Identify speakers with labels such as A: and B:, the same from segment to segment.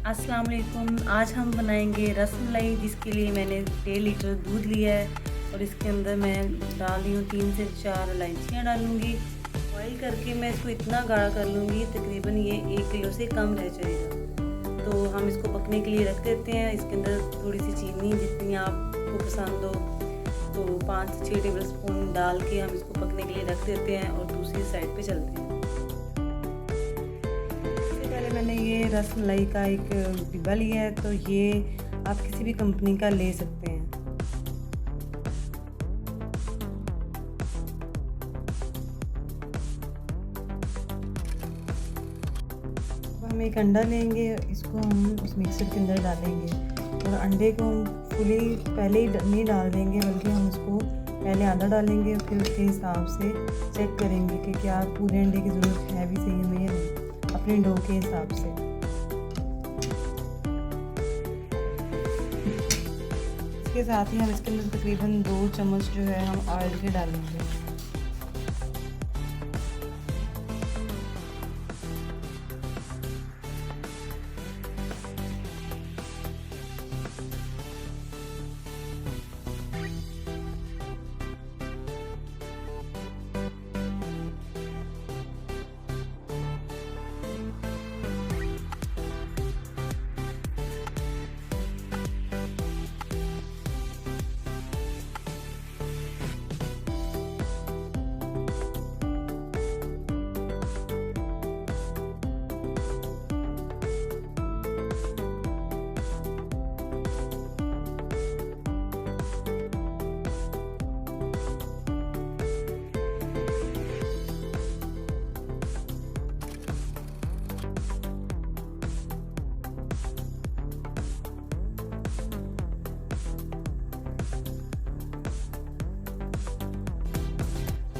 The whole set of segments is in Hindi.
A: अस्सलाम वालेकुम। आज हम बनाएंगे रस मलाई, जिसके लिए मैंने 1.5 लीटर दूध लिया है और इसके अंदर मैं डाल रही हूँ 3 से 4 इलायचियाँ डालूँगी। बॉईल करके मैं इसको इतना गाढ़ा कर लूँगी, तकरीबन ये 1 किलो से कम रह जाएगा। तो हम इसको पकने के लिए रख देते हैं। इसके अंदर थोड़ी सी चीनी जितनी आपको पसंद हो, तो 5 से 6 टेबल स्पून डाल के हम इसको पकने के लिए रख देते हैं और दूसरी साइड पे चलते हैं। मैंने ये रस मलाई का एक डिब्बा लिया है, तो ये आप किसी भी कंपनी का ले सकते हैं। अब हम एक अंडा लेंगे, इसको हम इस मिक्सर के अंदर डालेंगे और अंडे को हम फुली पहले ही नहीं डाल देंगे, बल्कि हम उसको पहले आधा डालेंगे और फिर उसके हिसाब से चेक करेंगे कि क्या पूरे अंडे की ज़रूरत है भी सही हमें या नहीं, अपने डो के हिसाब से। इसके साथ ही हम इसके अंदर तकरीबन 2 चम्मच जो है हम ऑयल के डालेंगे।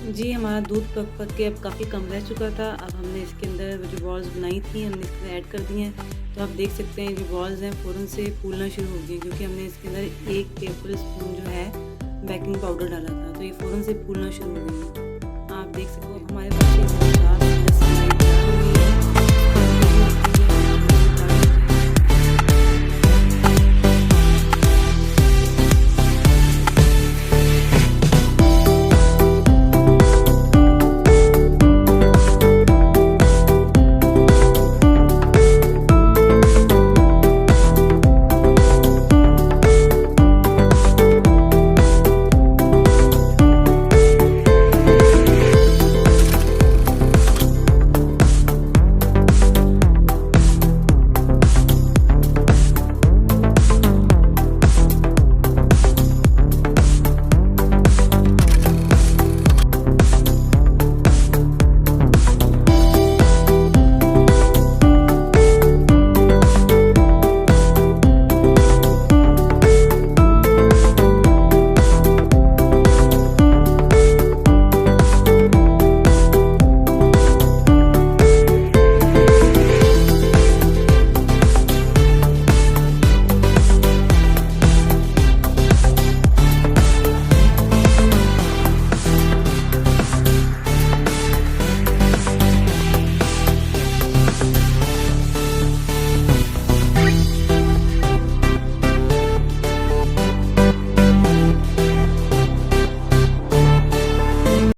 A: जी, हमारा दूध पक पक के अब काफ़ी कम रह चुका था। अब हमने इसके अंदर जो बॉल्स बनाई थी हमने इसमें ऐड कर दी हैं। तो आप देख सकते हैं जो बॉल्स हैं फ़ौरन से फूलना शुरू हो गई, क्योंकि हमने इसके अंदर 1 टेबल स्पून जो है बेकिंग पाउडर डाला था, तो ये फ़ौरन से फूलना शुरू हो गई है।